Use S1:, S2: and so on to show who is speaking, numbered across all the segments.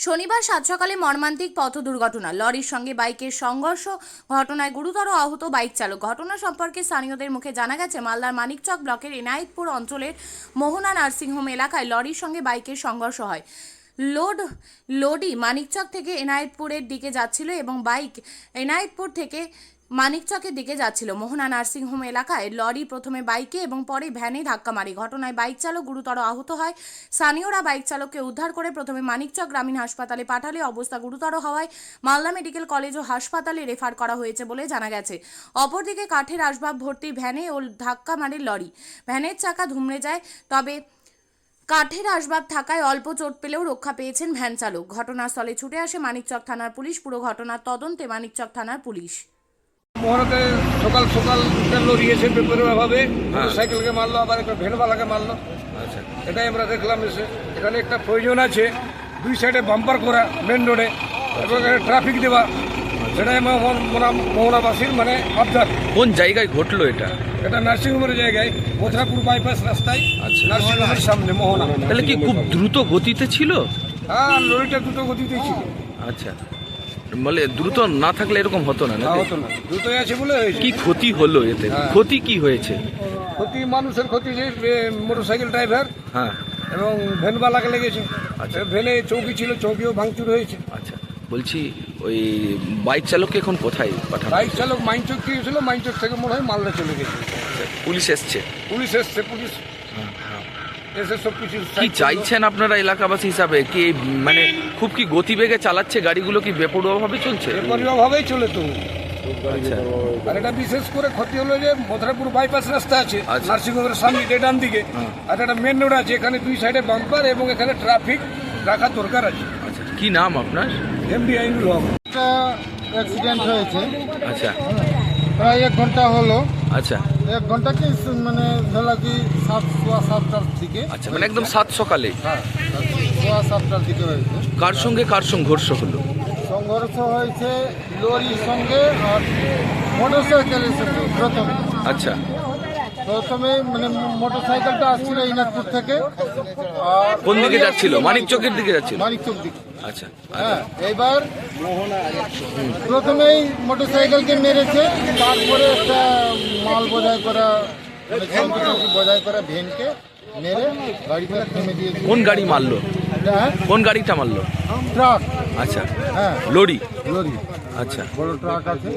S1: শনিবার সাত সকালে মর্মান্তিক পথ দুর্ঘটনা, লরির সঙ্গে বাইকের সংঘর্ষ, ঘটনায় গুরুতর আহত বাইক চালক। ঘটনা সম্পর্কে স্থানীয়দের মুখে জানা গেছে, মালদার মানিকচক ব্লকের এনায়েতপুর অঞ্চলের মোহনা নার্সিংহোম এলাকায় লরির সঙ্গে বাইকের সংঘর্ষ হয়। লোডি মানিকচক থেকে এনায়েতপুরের দিকে যাচ্ছিল এবং বাইক এনায়েতপুর থেকে মানিকচকের দিকে যাচ্ছিল। মোহনা নার্সিংহোম এলাকায় লরি প্রথমে বাইকে এবং পরে ভ্যানে ধাক্কা মারে। ঘটনায় বাইক চালক গুরুতর আহত হয়। স্থানীয়রা বাইক চালককে উদ্ধার করে প্রথমে মানিকচক গ্রামীণ হাসপাতালে পাঠালে অবস্থা গুরুতর হওয়ায় মালদা মেডিকেল কলেজ ও হাসপাতালে রেফার করা হয়েছে বলে জানা গেছে। অপরদিকে কাঠের আসবাব ভর্তি ভ্যানে ও ধাক্কা মারে লরি। ভ্যানের চাকা দুমড়ে যায়, তবে কাঠের আসবাব থাকায় অল্প চোট পেলেও রক্ষা পেয়েছেন ভ্যান চালক। ঘটনাস্থলে ছুটে আসে মানিকচক থানার পুলিশ। পুরো ঘটনার তদন্তে মানিকচক থানার পুলিশ।
S2: মোহনাতে সকাল সকাল লরি এসে বেপরোয়াভাবে সাইকেলকে মারলো, আবার একটা ভ্যানওয়ালাকে মারলো। আচ্ছা, এটাই আমরা দেখলাম। এসে এখানে একটা প্রয়োজন আছে, দুই সাইডে বাম্পার করা মেন রোডে এবং এখানে ট্রাফিক দেওয়া, সেটাই মোহনাবাসীর মানে আবদার।
S3: কোন জায়গায় ঘটলো এটা?
S2: এটা নার্সিংহোমের জায়গায়, মথুরাপুর বাইপাস রাস্তায়।
S3: আচ্ছা,
S2: নার্সিংহোমের সামনে মোহনা।
S3: তাহলে কি খুব দ্রুত গতিতে ছিল?
S2: হ্যাঁ, লরিটা দ্রুত গতিতেই ছিল।
S3: আচ্ছা, বলে দ্রুত না থাকলে এরকম হতো না?
S2: হতো না, দ্রুতই আছে বলে হয়েছে।
S3: কি ক্ষতি হলো এতে? ক্ষতি কি হয়েছে?
S2: ক্ষতি মানুষের ক্ষতি, যে মোটরসাইকেল ড্রাইভার
S3: হ্যাঁ
S2: এবং ভ্যানওয়ালাকে লেগেছে।
S3: আচ্ছা,
S2: ভ্যানে চৌকি ছিল, চৌকিও ভাঙচুর হয়েছে।
S3: আচ্ছা, বলছি ওই বাইক চালককে এখন কোথায় পাঠানো?
S2: বাইক চালক মাইনচক গিয়েছিল, মাইনচক থেকে মনে হয় মালদা চলে গেছে।
S3: পুলিশ এসছে?
S2: পুলিশ এসছে, পুলিশ এসে সব কিছু।
S3: কি চাইছেন আপনারা এলাকাবাসী হিসাবে? কি মানে খুব কি গতিবেগে চালাচ্ছে গাড়িগুলো? কি বেপরোয়াভাবে চলছে?
S2: বেপরোয়াভাবেই চলে তো।
S3: আচ্ছা,
S2: আর এটা বিশেষ করে ক্ষতি হলো যে মথুরাপুর বাইপাস রাস্তা আছে নার্সিংহোমের সামনে ডান দিকে, আর একটা মেন রোড আছে, এখানে দুই সাইডে বাম্পার এবং এখানে ট্রাফিক রাখা দরকার আছে।
S3: আচ্ছা, কি নাম আপনার?
S2: এমডি আইনুল হক।
S4: একটা অ্যাক্সিডেন্ট হয়েছে,
S3: আচ্ছা,
S4: প্রায় 1 ঘন্টা হলো।
S3: আচ্ছা,
S4: 1 ঘন্টা কি মানে ধরো কি 7টার দিকে।
S3: আচ্ছা, মানে একদম সাত সকালে?
S4: হ্যাঁ, 7টার দিকে হয়েছে।
S3: কার সঙ্গে কার সংঘর্ষ হলো?
S4: সংঘর্ষ হয়েছে লরির সঙ্গে আর মোটরসাইকেলের সঙ্গে।
S3: আচ্ছা,
S4: প্রথমে মানে মোটরসাইকেলটা আসছিল ইনাজপুর থেকে। আর
S3: কোন দিকে যাচ্ছিল? মানিকচকের দিকে যাচ্ছিল?
S4: মানিকচক দিকে।
S3: আচ্ছা,
S4: হ্যাঁ, এবার প্রথমেই মোটরসাইকেলকে মেরেছে, তারপরে একটা মাল বোঝাই করা মানে চৌকি বোঝাই করা ভ্যানকে মেরে গাড়িটা থেমে দিয়েছে।
S3: কোন গাড়ি মারলো?
S4: হ্যাঁ,
S3: কোন গাড়িটা মারলো?
S4: ট্রাক।
S3: আচ্ছা,
S4: হ্যাঁ,
S3: লরি।
S4: লরি,
S3: আচ্ছা,
S4: বড় ট্রাক আছে।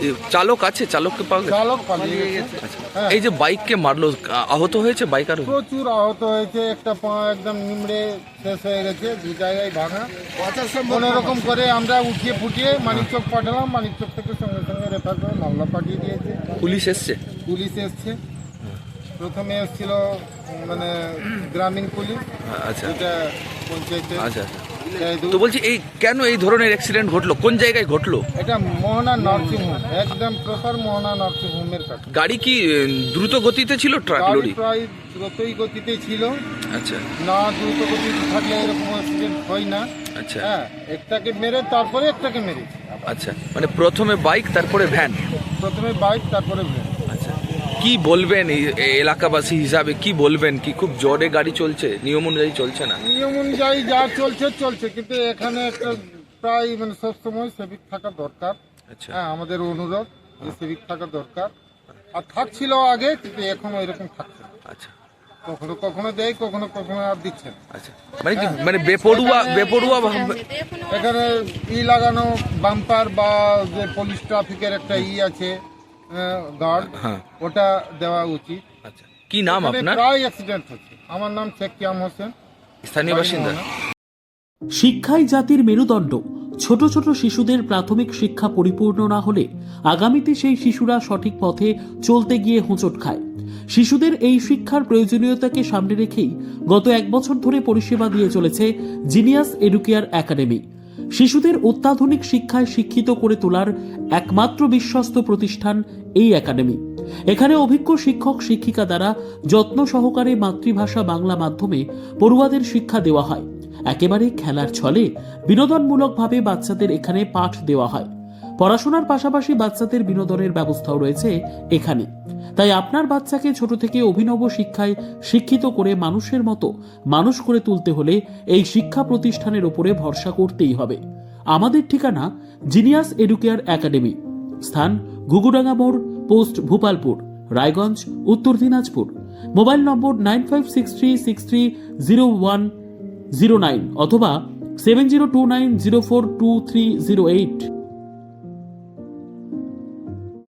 S3: এ চালক আছে? চালককে পাওয়া গেছে?
S4: চালক পালিয়ে গেছে।
S3: আচ্ছা,
S4: হ্যাঁ।
S3: এই যে বাইককে মারলো, আহত হয়েছে বাইকার?
S4: প্রচুর আহত হয়েছে, একটা পা একদম নিমড়ে শেষ হয়ে গেছে, দু জায়গায় ভাঙা। কোনো রকম করে আমরা উঠিয়ে ফুটিয়ে মানিকচক পাঠালাম, মানিকচক থেকে সঙ্গে সঙ্গে রেফার করে মামলা পাঠিয়ে দিয়েছে।
S3: পুলিশ এসছে?
S4: পুলিশ এসছে, প্রথমে এসেছিল মানে গ্রামীণ পুলিশ,
S3: আচ্ছা,
S4: যেটা পঞ্চায়েতের।
S3: আচ্ছা, তো বলছি এই কেন এই ধরনের অ্যাক্সিডেন্ট ঘটলো? কোন জায়গায় ঘটলো?
S4: এটা মোহনা নার্সিংহোম, একদম প্রপার মোহনা নার্সিংহোমের কাছে।
S3: গাড়ি কি দ্রুত গতিতে ছিল? ট্রাক
S4: গাড়ি
S3: লরি?
S4: প্রায় দ্রুতই গতিতে ছিল।
S3: আচ্ছা,
S4: না দ্রুত গতিতে থাকলে এরকম অ্যাক্সিডেন্ট হয় না।
S3: আচ্ছা,
S4: হ্যাঁ, একটাকে মেরে তারপরে একটাকে মেরেছে।
S3: আচ্ছা, মানে প্রথমে বাইক তারপরে ভ্যান?
S4: প্রথমে বাইক তারপরে ভ্যান।
S3: আচ্ছা, কি বলবেন এই এলাকাবাসী হিসাবে? কি বলবেন? কি খুব জোরে গাড়ি চলছে? নিয়ম অনুযায়ী চলছে না?
S4: নিয়ম অনুযায়ী যা চলছে, কিন্তু এখানে একটা প্রায় মানে সবসময় সেভিক থাকা দরকার।
S3: আচ্ছা,
S4: হ্যাঁ, আমাদের অনুরোধ যে সেভিক থাকা দরকার। আর থাকছিল আগে, কিন্তু এখন ওইরকম থাকছে না।
S3: আচ্ছা,
S4: কখনো কখনো দেয়, কখনো কখনো আর দিচ্ছে না।
S3: আচ্ছা, মানে কি মানে বেপরোয়া
S4: এখানে লাগানো বাম্পার বা যে পুলিশ ট্রাফিকের একটা আছে গার্ড,
S3: হ্যাঁ,
S4: ওটা দেওয়া উচিত।
S3: আচ্ছা, কি নাম
S4: এখানে
S3: আপনার?
S4: প্রায় অ্যাক্সিডেন্ট হচ্ছে। আমার নাম শেখ কিয়াম হোসেন,
S3: স্থানীয় বাসিন্দা।
S5: শিক্ষাই জাতির মেরুদণ্ড। ছোট ছোট শিশুদের প্রাথমিক শিক্ষা পরিপূর্ণ না হলে আগামীতে সেই শিশুরা সঠিক পথে চলতে গিয়ে হোঁচট খায়। শিশুদের এই শিক্ষার প্রয়োজনীয়তাকে সামনে রেখেই গত 1 বছর ধরে পরিষেবা দিয়ে চলেছে জিনিয়াস এডুকেয়ার একাডেমি। শিশুদের অত্যাধুনিক শিক্ষায় শিক্ষিত করে তোলার একমাত্র বিশ্বস্ত প্রতিষ্ঠান এই একাডেমি। এখানে অভিজ্ঞ শিক্ষক শিক্ষিকা দ্বারা যত্ন সহকারে মাতৃভাষা বাংলা মাধ্যমে পড়ুয়াদের শিক্ষা দেওয়া হয়। একেবারে খেলার ছলে বিনোদনমূলকভাবে বাচ্চাদের এখানে পাঠ দেওয়া হয়। পড়াশোনার পাশাপাশি বাচ্চাদের বিনোদনের ব্যবস্থাও রয়েছে এখানে। তাই আপনার বাচ্চাকে ছোট থেকে অভিনব শিক্ষায় শিক্ষিত করে মানুষের মতো মানুষ করে তুলতে হলে এই শিক্ষা প্রতিষ্ঠানের উপরে ভরসা করতেই হবে। আমাদের ঠিকানা জিনিয়াস এডুকেয়ার একাডেমি, স্থান ঘুঘুডাঙ্গা মোড়, পোস্ট ভূপালপুর, রায়গঞ্জ, উত্তর দিনাজপুর। মোবাইল নম্বর 9563630109 অথবা 7029042308।